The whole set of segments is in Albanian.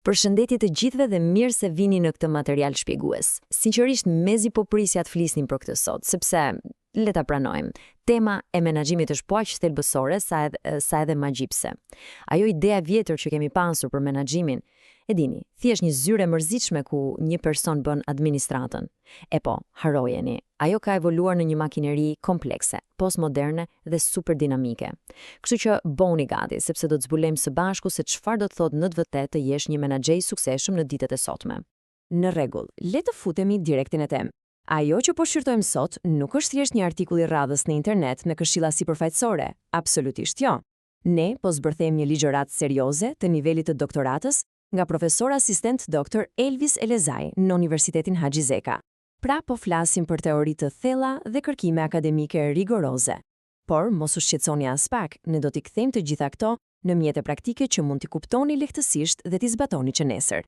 Përshëndetje të gjithëve dhe mirë se vini në këtë material shpjegues. Sinqerisht mezi po prisja të flisnim për këtë sot, sepse le ta pranojmë, tema e menaxhimit është po aq thelbësore sa edhe magjipse. Ajo idea vjetër që kemi pasur për menaxhimin, e dini, thjesht një zyrë e mërzitshme ku një person bën administratën. E po, harrojeni, ajo ka evoluar në një makineri komplekse, postmoderne dhe super dinamike. Kështu që bëuni gati, sepse do të zbulojmë së bashku se çfarë do të thotë në të vërtetë të jesh një menaxher i suksesshëm në ditët e sotme. Në rregull, le të futemi direkt në temë. Ajo që po shqyrtojmë sot nuk është thjesht një artikull i radhës në internet në këshilla sipërfaqësore, absolutisht jo. Ne po zbërthejmë një ligjëratë serioze të nivelit të doktoratës nga profesor asistent Dr. Elvis Elezaj në Universitetin Haxhi Zeka. Pra po flasim për teori të thella dhe kërkime akademike rigoroze. Por mos u shqetësoni as pak, ne do t'i kthejmë të gjitha këto në mjete praktike që mund t'i kuptoni lehtësisht dhe t'i zbatoni që nesër.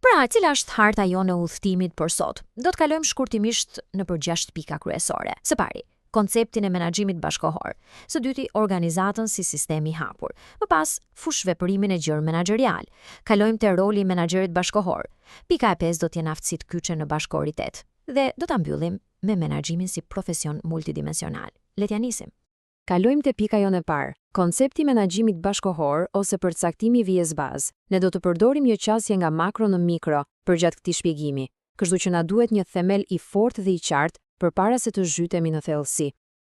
Pra, cila është harta jonë e udhëtimit për sot? Do të kalojmë shkurtimisht nëpër 6 pika kryesore. Së pari, konceptin e menaxhimit bashkëkohor. Së dyti, organizatën si sistemi i hapur. Më pas, fushveprimin e gjërë menaxherial. Kalojmë te roli i menaxherit bashkëkohor. Pika e 5 do të jenë aftësitë kyçe në bashkëkoritet. Dhe do ta mbyllim me menaxhimin si profesion multidimensional. Le t'ja nisim. Kalojmë te pika jonë e parë, koncepti i menaxhimit bashkëkohor ose përcaktimi i vijës bazë. Ne do të përdorim një qasje nga makro në mikro përgjatë këtij shpjegimi, kështu që na duhet një themel i fortë dhe i qartë përpara se të zhytemi në thellësi.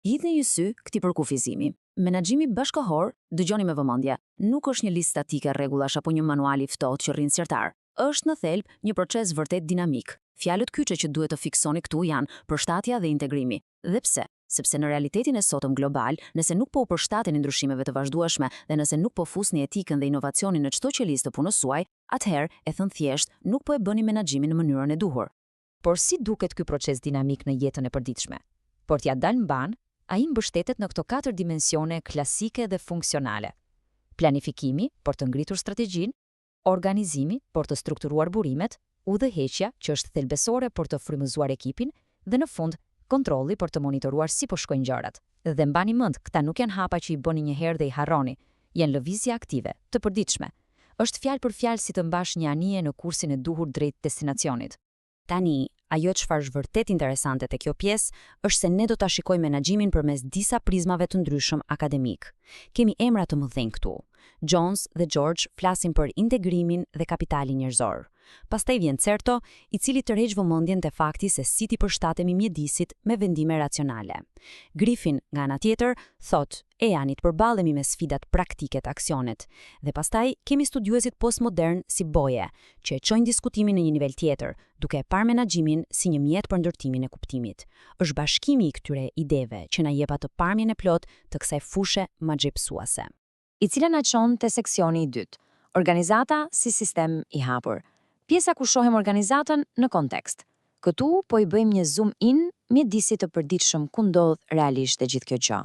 Hidhni një sy këtij përkufizimi. Menaxhimi bashkëkohor, dëgjoni me vëmendje, nuk është një listë statike rregullash apo një manual i ftohtë që rrin sirtar. Është në thelb një proces vërtet dinamik. Fjalët kyçe që duhet të fiksoni këtu janë përshtatja dhe integrimi. Dhe pse? Sepse në realitetin e sotëm global, nëse nuk po u përshtateni ndryshimeve të vazhdueshme dhe nëse nuk po fusni etikën dhe inovacionin në çdo qelisë të punës suaj, atëherë e thënë thjesht nuk po e bëni menaxhimin në mënyrën e duhur. Por si duket ky proces dinamik në jetën e përditshme? Por t'ja dalë mban, ai mbështetet në këto 4 dimensione klasike dhe funksionale. Planifikimi për të ngritur strategjinë, organizimi për të strukturuar burimet, udhëheqja që është thelbësore për të frymëzuar ekipin dhe në fund kontrolli për të monitoruar si po shkojnë gjërat. Dhe mbani mend, këta nuk janë hapa që i bëni një herë dhe i harroni, janë lëvizje aktive, të përditshme. Është fjalë për fjalë si të mbash një anije në kursin e duhur drejt destinacionit. Tani, ajo çfarë është vërtet interesante te kjo pjesë është se ne do ta shikojmë menaxhimin përmes disa prizmave të ndryshëm akademik. Kemi emra të mëdhenj këtu. Jones dhe George flasin për integrimin dhe kapitalin njerëzor. Pastaj vjen Certo, i cili tërheq vëmendjen te fakti se si ti përshtatemi mjedisit me vendime racionale. Griffin, nga ana tjetër, thot, e janë të përballemi me sfidat praktike të aksionet. Dhe pastaj kemi studiuesit postmodern si Boye, që e çojnë diskutimin në një nivel tjetër, duke e parë menaxhimin si një mjet për ndërtimin e kuptimit. Është bashkimi i këtyre ideve që na jep atë pamjen e plot të kësaj fushe magjepsuese. I cila na çon te seksioni i dytë, organizata si sistem i hapur. Pjesa ku shohim organizatën në kontekst. Këtu po i bëjmë një zoom in mjedisit të përditshëm ku ndodh realisht e gjithë kjo gjë.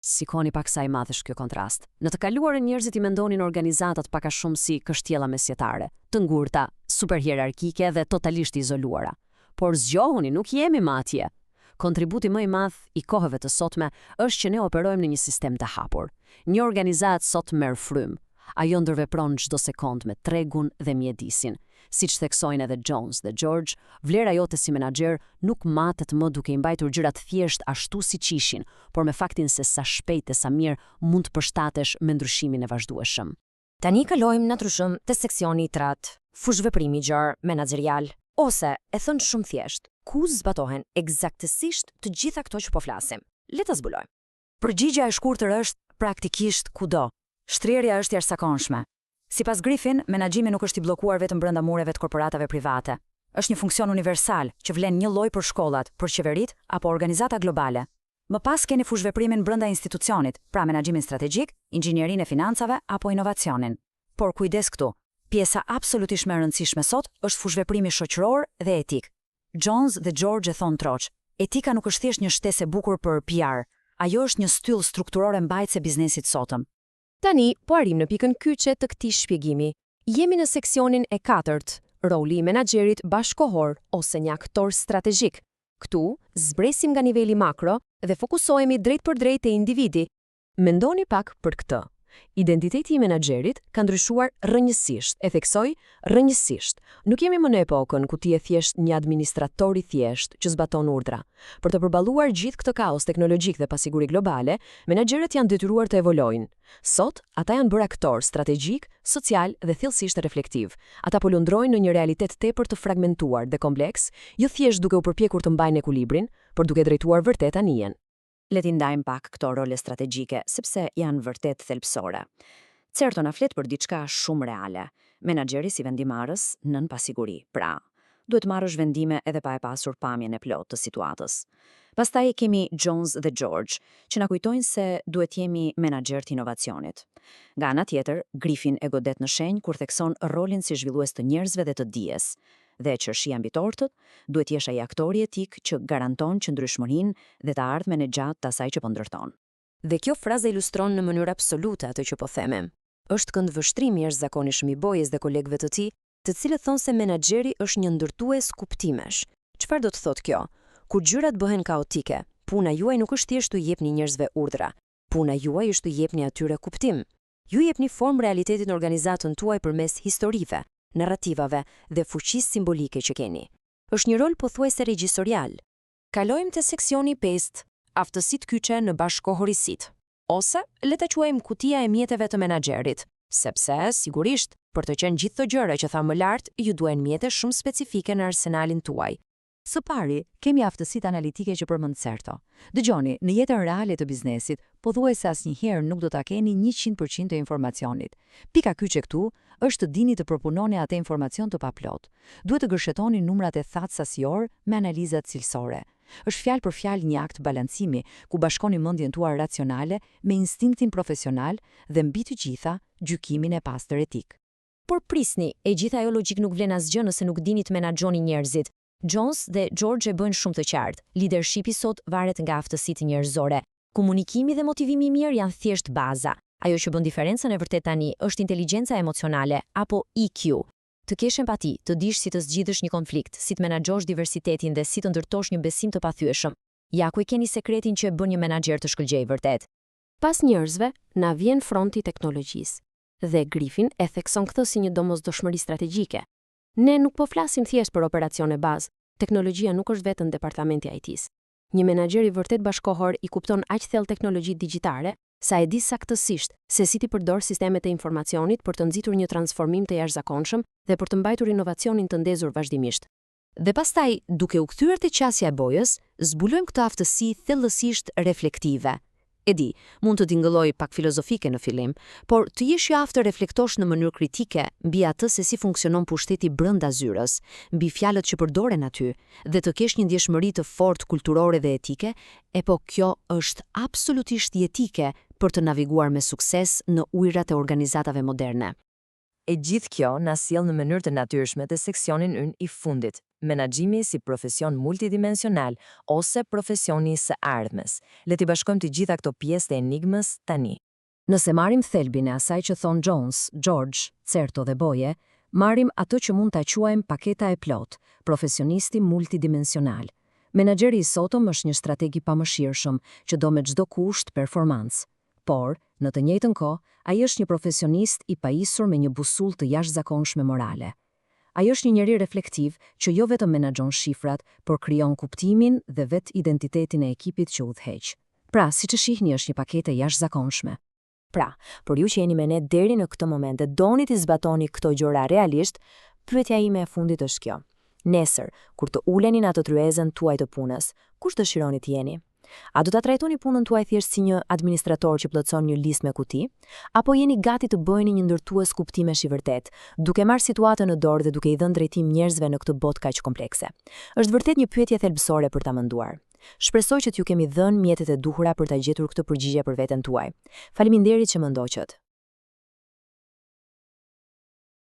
Sikoni pak sa i madh është ky kontrast. Në të kaluarën njerëzit i mendonin organizatat pak a shumë si kështjella mesjetare, të ngurta, super hierarkike dhe totalisht izoluara. Por zgjohuni, nuk jemi më atje. Kontributi më i madh i kohëve të sotme është që ne operojmë në një sistem të hapur. Një organizat sot merr frym. Ajo ndërvepron çdo sekond me tregun dhe mjedisin. Siç theksojnë edhe Jones dhe George, vlera jote si menaxher nuk matet më duke i mbajtur gjërat thjesht ashtu siç ishin, por me faktin se sa shpejt e sa mirë mund të përshtatesh me ndryshimin e vazhdueshëm. Tani kalojmë natyrshëm te seksioni i tretë, fushveprimi i gjerë menaxherial, ose e thënë shumë thjesht, ku zbatohen eksaktësisht të gjitha këto që po flasim. Le ta zbulojmë. Përgjigjja e shkurtër është praktikisht kudo. Shtrierja është jashtëzakonshme. Sipas Griffin, menaxhimi nuk është i bllokuar vetëm brenda mureve të korporatave private. Është një funksion universal që vlen një lloj për shkollat, për qeverit apo organizata globale. Më pas keni fushveprimin brenda institucionit, pra menaxhimin strategjik, inxhinierinë e financave apo inovacionin. Por kujdes këtu, pjesa absolutisht më e rëndësishme sot është fushveprimi shoqëror dhe etik. Jones dhe George e thon troç, etika nuk është thjesht një shtesë e bukur për PR, ajo është një styll strukturore mbajtëse e biznesit sotëm. Tani, po arrim në pikën kyçe të këtij shpjegimi. Jemi në seksionin e 4, roli i menaxherit bashkëkohor ose një aktor strategjik. Këtu, zbresim nga niveli makro dhe fokusohemi drejt për drejt te individi. Mendoni pak për këtë. Identiteti i menaxherit ka ndryshuar rrënjësisht, e theksoj rrënjësisht. Nuk jemi më në epokën ku ti je thjesht një administrator i thjesht që zbaton urdhra. Për të përballuar gjithë këtë kaos teknologjik dhe pasiguri globale, menaxherët janë detyruar të evolojnë. Sot, ata janë bërë aktor strategjik, social dhe thellësisht reflektiv. Ata po lundrojnë në një realitet tepër të fragmentuar dhe kompleks, jo thjesht duke u përpjekur të mbajnë ekuilibrin, por duke drejtuar vërtet anijen. Le t'i ndajmë pak këto role strategjike, sepse janë vërtet thelbësore. Certo na flet për diçka shumë reale. Menaxheri si vendimarrës nën pasiguri. Pra, duhet marrësh vendime edhe pa e pasur pamjen e plotë të situatës. Pastaj kemi Jones dhe George, që na kujtojnë se duhet jemi menaxher të inovacionit. Nga ana tjetër, Griffin e godet në shenjë kur thekson rolin si zhvillues të njerëzve dhe të dijes. Dhe qershia mbi tortët, duhet jesh ai aktori etik që garanton qëndrueshmërinë dhe të ardhmen e gjatë të asaj që po ndërton. Dhe kjo frazë ilustron në mënyrë absolute atë që po themem. Është këndvështrimi i jashtëzakonishëm i Boyes dhe kolegëve të tij, të cilët thonë se menaxheri është një ndërtues kuptimesh. Çfarë do të thotë kjo? Kur gjërat bëhen kaotike, puna juaj nuk është thjesht të jepni njerëzve urdhra. Puna juaj është të jepni atyre kuptim. Ju jepni formë realitetit në organizatën tuaj përmes historive, narrativave dhe fuqisë simbolike që keni. Është një rol pothuajse regjisorial. Kalojmë te seksioni 5, aftësitë kyçe në bashkëkohorisit. Ose le ta quajmë kutia e mjeteve të menaxherit, sepse sigurisht, për të qenë gjithë këto gjëra që thamë më lart, ju duhen mjete shumë specifike në arsenalin tuaj. Së pari, kemi aftësitë analitike që përmend Certo. Dëgjoni, në jetën reale të biznesit, pothuajse asnjëherë nuk do ta keni 100% të informacionit. Pika kyçe këtu është të dini të përpunoni atë informacion të paplot. Duhet të gërshetoni numrat e thatë sasior me analizat cilësore. Është fjalë për fjalë një akt balancimi ku bashkoni mendjen tuaj racionale me instinktin profesional dhe mbi të gjitha gjykimin e pastër etik. Por prisni, e gjitha ajo logjik nuk vlen asgjë nëse nuk dini të menaxhoni njerëzit. Jones dhe George e bëjnë shumë të qartë. Leadershipi sot varet nga aftësitë njerëzore. Komunikimi dhe motivimi i mirë janë thjesht baza. Ajo që bën diferencën e vërtet tani është inteligjenca emocionale apo EQ. Të kesh empati, të dish si të zgjidhësh një konflikt, si të menaxhosh diversitetin dhe si të ndërtosh një besim të pathyeshëm. Ja ku e keni sekretin që e bën një menaxher të shkëlqejë vërtet. Pas njerëzve, na vjen fronti i teknologjisë. Dhe Griffin e thekson këtë si një domosdoshmëri strategjike. Ne nuk po flasim thjesht për operacione bazë. Teknologjia nuk është vetëm departamenti i IT-s. Një menaxher i vërtet bashkohor i kupton aq thellë teknologjitë digjitale sa e di saktësisht se si ti përdor sistemet e informacionit për të nxitur një transformim të jashtëzakonshëm dhe për të mbajtur inovacionin të ndezur vazhdimisht. Dhe pastaj, duke u kthyer te qasja e Boyes, zbulojmë këtë aftësi thellësisht reflektive. E di, mund të tingëlloj pak filozofike në fillim, por të jesh i aftë reflektosh në mënyrë kritike mbi atë se si funksionon pushteti brenda zyrës, mbi fjalët që përdoren aty, dhe të kesh një ndjeshmëri të fortë kulturore dhe etike, po kjo është absolutisht jetike për të naviguar me sukses në ujërat e organizatave moderne. E gjithë kjo na sjell në mënyrë të natyrshme te seksionin ynë i fundit, menaxhimi si profesion multidimensional ose profesioni së ardhmes. Le t'i bashkojmë të gjitha këto pjesë të enigmës tani. Nëse marrim thelbin e asaj që thon Jones, George, Certo dhe Boye, marrim atë që mund ta quajmë paketa e plot, profesionisti multidimensional. Menaxheri i sotëm është një strateg i pamëshirshëm që do me çdo kusht performancë. Por, në të njëjtën kohë, ai është një profesionist i pajisur me një busull të jashtëzakonshme morale. Ai është një njeri reflektiv që jo vetëm menaxhon shifrat, por krijon kuptimin dhe vetë identitetin e ekipit që udhëheq. Pra, siç e shihni, është një paketë jashtëzakonshme. Pra, por ju që jeni me ne deri në këtë moment dhe doni të zbatoni këto gjëra realisht, pyetja ime e fundit është kjo. Nesër, kur të uleni në atë tryezën tuaj të punës, kush dëshironi të jeni? A do ta trajtoni punën tuaj thjesht si një administrator që plotson një listë me kuti, apo jeni gati të bëheni një ndërtues kuptimesh i vërtet, duke marrë situatën në dorë dhe duke i dhënë drejtim njerëzve në këtë botë kaq komplekse? Është vërtet një pyetje thelbësore për ta menduar. Shpresoj që t'ju kemi dhënë mjetet e duhura për ta gjetur këtë përgjigje për veten tuaj. Faleminderit që më ndoqët.